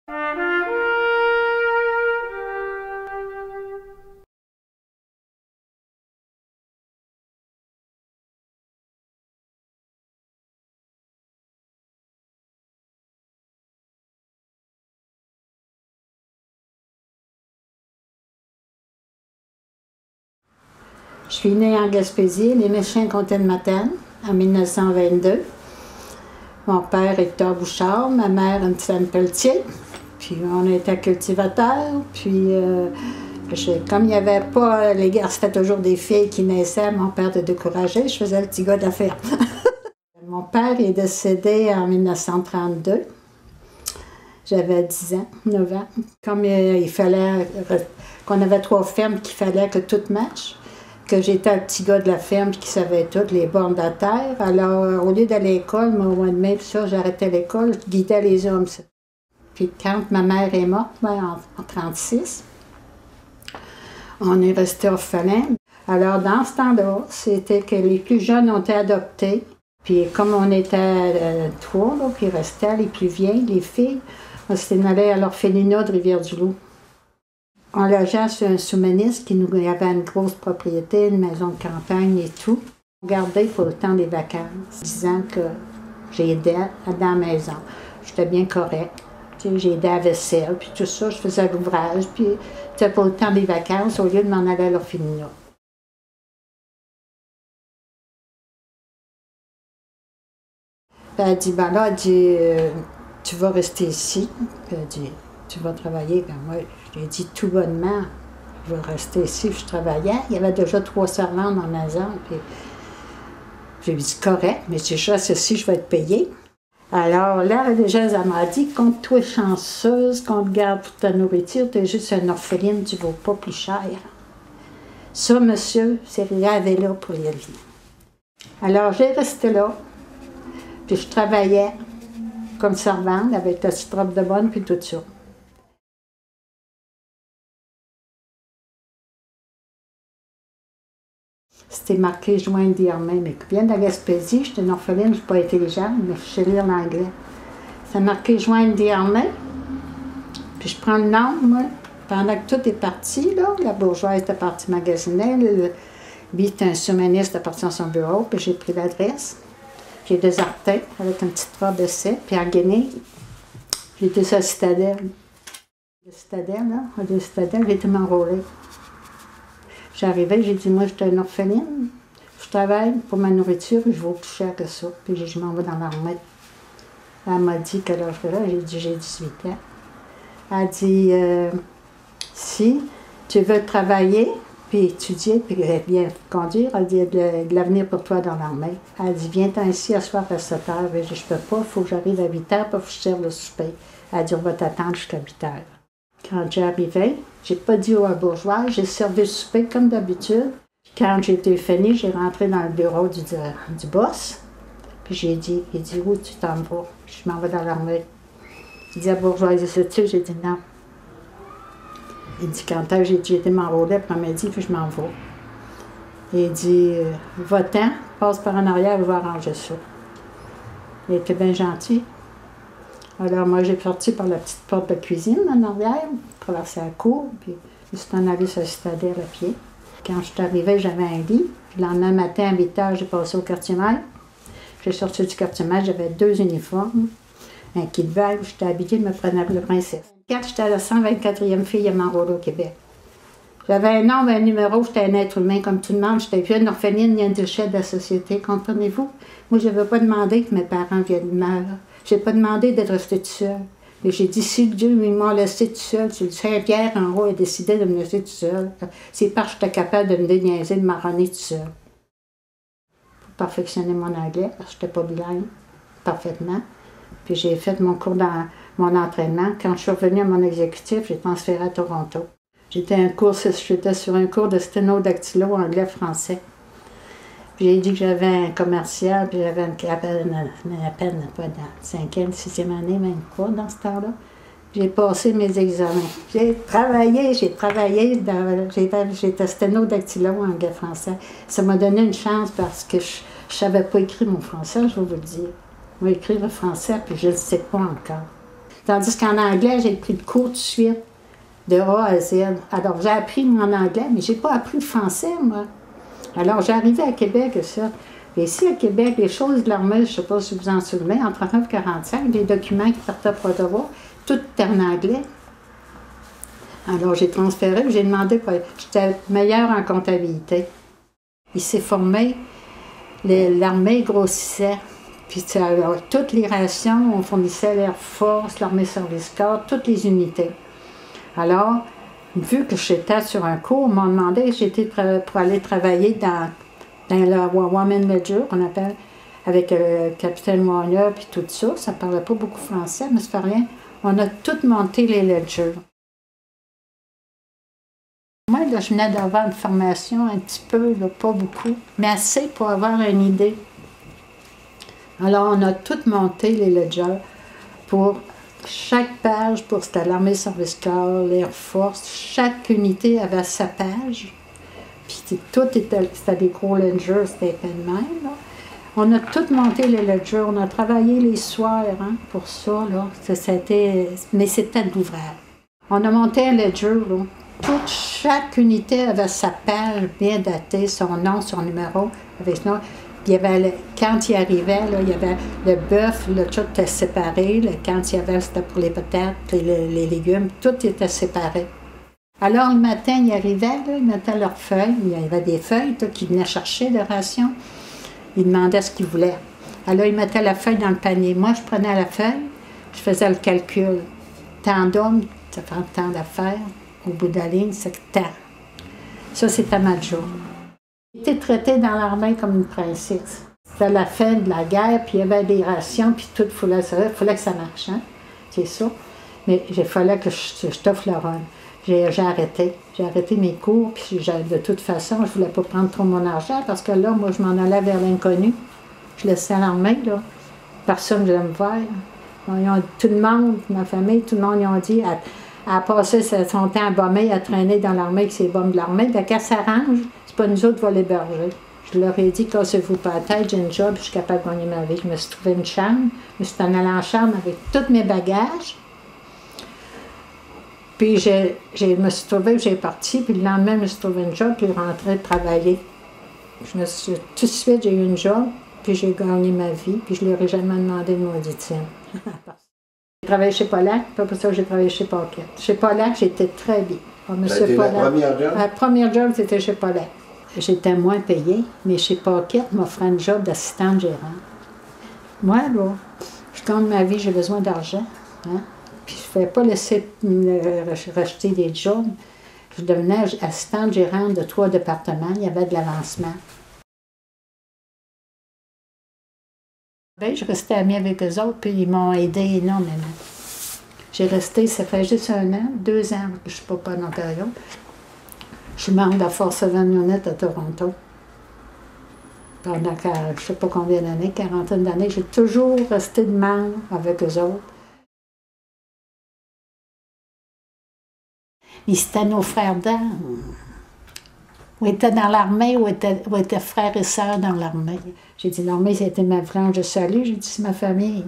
Je suis née en Gaspésie, les Méchins-Comté-de-Matane, en 1922. Mon père Hector Bouchard, ma mère Anne Pelletier. Puis on était cultivateurs. Puis comme il n'y avait pas, les gars, c'était toujours des filles qui naissaient, mon père était découragé, je faisais le petit gars d'affaires. Mon père est décédé en 1932. J'avais 10 ans, 9 ans. Comme il fallait qu'on avait 3 fermes qu'il fallait que tout marche, que j'étais un petit gars de la ferme qui savait toutes les bornes de la terre. Alors, au lieu d'aller à l'école, moi, au mois de mai, puis ça, j'arrêtais l'école, je guidais les hommes. Ça. Puis quand ma mère est morte, en 1936, on est resté orphelins. Alors, dans ce temps-là, c'était que les plus jeunes ont été adoptés. Puis comme on était 3, là, puis il restait les plus vieilles, les filles, on s'était allé à l'orphelinat de Rivière-du-Loup. On logeait sur un sous-ministre qui nous avait une grosse propriété, une maison de campagne et tout. On gardait pour le temps des vacances, disant que j'aidais dans la maison. J'étais bien correcte. J'aidais à la vaisselle, puis tout ça, je faisais l'ouvrage. Puis pour le temps des vacances, au lieu de m'en aller à l'orphelinat. Elle dit, ben là, elle dit, tu vas rester ici. Puis elle dit, tu vas travailler. Ben moi, je lui ai dit tout bonnement, je vais rester ici. Puis je travaillais. Il y avait déjà 3 servantes dans la maison. Puis je lui ai dit, correct, mais si je reste ici, je vais être payée. Alors là, déjà, elle m'a dit, compte toi chanceuse, qu'on te garde pour ta nourriture, tu es juste une orpheline, tu ne vaux pas plus cher. Ça, monsieur, c'est gravé là pour la vie. Alors, j'ai resté là. Puis je travaillais comme servante avec la petite robe de bonne, puis tout ça. C'était marqué « Joindre des armées », mais bien de la Gaspésie, j'étais une orpheline, je ne suis pas intelligente, mais je sais lire l'anglais. C'est marqué « Joindre des armées », puis je prends le nom, moi, pendant que tout est parti, là, la bourgeoise était partie magasiner, lui était un sous-ministre, était parti dans son bureau, puis j'ai pris l'adresse. J'ai déserté avec une petite robe d'essai, puis en Guinée, j'étais sur la citadelle. La citadelle, là, à la citadelle, j'ai été m'enrôler. J'arrivais, j'ai dit, moi, j'étais une orpheline, je travaille pour ma nourriture, je vaux plus cher que ça. Puis je m'en vais dans l'armée. Elle m'a dit quelle âge j'avais là, j'ai dit, j'ai 18 ans. Elle a dit, si tu veux travailler, puis étudier, puis bien conduire, elle dit, il y a de l'avenir pour toi dans l'armée. Elle dit, viens-t'en ici à soir à 7 heures. Je dis, je peux pas, il faut que j'arrive à 8 heures, puis que je serve le souper. Elle dit, on va t'attendre jusqu'à 8 heures. Quand j'arrivais, j'ai pas dit aux bourgeois, j'ai servi le souper comme d'habitude. Quand j'étais finie, j'ai rentré dans le bureau du boss, puis j'ai dit, il dit, où tu t'en vas? Je m'en vais dans l'armée. Il dit, à bourgeois, sais-tu? J'ai dit, non. Il dit, quand j'ai été m'enrôler après-midi, puis je m'en vais. Il dit, va-t'en, passe par en arrière, je vais arranger ça. Il était bien gentil. Alors moi, j'ai sorti par la petite porte de cuisine en arrière, traversé la cour, puis je suis en allée sur la citadelle à pied. Quand je suis arrivée, j'avais un lit. Puis le lendemain matin, à 8 heures, j'ai passé au quartier-maître. J'ai sorti du quartier-maître, j'avais 2 uniformes, un kit de bague, j'étais habillée, je me prenais pour la princesse. Quand j'étais la 124e fille à m'enrôler au Québec. J'avais un nom, un numéro, j'étais un être humain comme tout le monde. J'étais plus une orpheline ni une déchet de la société, comprenez-vous? Moi, je n'avais pas demandé que mes parents viennent meurent. Je n'ai pas demandé d'être restée toute seule. Mais j'ai dit, si Dieu m'a laissé toute seule, si le Saint-Pierre en haut a décidé de me laisser toute seule, c'est parce que j'étais capable de me déniaiser, de m'arronner toute seule. Pour perfectionner mon anglais, parce que je n'étais pas bilingue parfaitement. Puis j'ai fait mon cours dans mon entraînement. Quand je suis revenue à mon exécutif, j'ai transféré à Toronto. J'étais sur un cours de sténodactylo anglais-français. J'ai dit que j'avais un commercial, puis j'avais à peine, pas dans 5e, 6e année, même pas dans ce temps-là. J'ai passé mes examens. J'ai travaillé, j'étais sténodactylo anglais-français. Ça m'a donné une chance parce que je ne savais pas écrire mon français, je vais vous le dire. Moi, écrire le français, puis je ne le sais pas encore. Tandis qu'en anglais, j'ai pris de cours tout de suite, de A à Z. Alors, j'ai appris mon anglais, mais je n'ai pas appris le français, moi. Alors, j'arrivais à Québec et ça. Et ici, à Québec, les choses de l'armée, je ne sais pas si vous en souvenez, en 39-45, les documents qui partaient pour Ottawa, tout était en anglais. Alors, j'ai transféré, j'ai demandé, j'étais meilleure en comptabilité. Il s'est formé, l'armée grossissait. Puis alors, toutes les rations, on fournissait l'Air Force, l'Armée Service Corps, toutes les unités. Alors, vu que j'étais sur un cours, on m'a demandé si j'étais pour aller travailler dans la Woman Ledger, qu'on appelle, avec le capitaine Warner, puis tout ça. Ça ne parlait pas beaucoup français, mais ça fait rien. On a tout monté les ledgers. Moi, là, je venais d'avoir une formation un petit peu, là, pas beaucoup, mais assez pour avoir une idée. Alors, on a tout monté les ledgers pour chaque page, pour c'était l'Armée Service Corps, l'Air Force, chaque unité avait sa page. Puis tout c'était des gros ledgers, c'était pas de même, là. On a tout monté les ledgers, on a travaillé les soirs pour ça, là. Mais c'était de l'ouvrage. On a monté un ledger, là. Chaque unité avait sa page bien datée, son nom, son numéro, avec son nom. Il y avait, quand il arrivait, là, il y avait le bœuf, le tout était séparé. Quand il y avait, c'était pour les patates et les légumes, tout était séparé. Alors, le matin, ils arrivaient, là, ils mettaient leurs feuilles. Il y avait des feuilles là, qu'ils venaient chercher de rations. Ils demandaient ce qu'ils voulaient. Alors, ils mettaient la feuille dans le panier. Moi, je prenais la feuille, je faisais le calcul. Tant d'hommes, ça prend tant d'affaires. Au bout de la ligne, c'est tant. Ça, c'était ma job. J'étais traitée dans l'armée comme une princesse. C'était la fin de la guerre, puis il y avait des rations, puis tout, il fallait que ça marche, hein? C'est ça. Mais il fallait que je t'offre le run. J'ai arrêté. J'ai arrêté mes cours, puis de toute façon, je ne voulais pas prendre trop mon argent, parce que là, moi, je m'en allais vers l'inconnu. Je laissais l'armée, là. Personne ne voulait me voir. Tout le monde, ma famille, tout le monde, ils ont dit, elle a passé son temps à bomber, à traîner dans l'armée avec ses bombes de l'armée. Bien, quand ça s'arrange, c'est pas nous autres qui va l'héberger. Je leur ai dit, cassez-vous pas la tête, j'ai une job, je suis capable de gagner ma vie. Je me suis trouvé une chambre, je me suis en allée en chambre avec tous mes bagages. Puis je me suis trouvée, j'ai parti, puis le lendemain, je me suis trouvé une job, puis rentrée travailler. Tout de suite, j'ai eu une job, puis j'ai gagné ma vie, puis je ne leur ai jamais demandé de mauditienne. J'ai travaillé chez Pollack, puis après ça, j'ai travaillé chez Paquette. Chez Pollack, j'étais très bien. C'était la première job? La première job, c'était chez Pollack. J'étais moins payée, mais chez Paquette, m'offrait un job d'assistante gérante. Moi, là, je gagne ma vie, j'ai besoin d'argent. Hein? Puis je ne pouvais pas laisser racheter des jobs. Je devenais assistante gérante de 3 départements. Il y avait de l'avancement. Bien, je restais amie avec eux autres, puis ils m'ont aidé énormément. J'ai resté, ça fait juste 1 an, 2 ans que je ne suis pas en Ontario. Je suis membre de la Force Unit à Toronto. Pendant, je ne sais pas combien d'années, 40 d'années, j'ai toujours resté de membre avec eux autres. Mais c'était nos frères d'armes. Ou étaient dans l'armée, ou étaient frères et sœurs dans l'armée. J'ai dit, l'armée, c'était ma frange de salut. J'ai dit, c'est ma famille.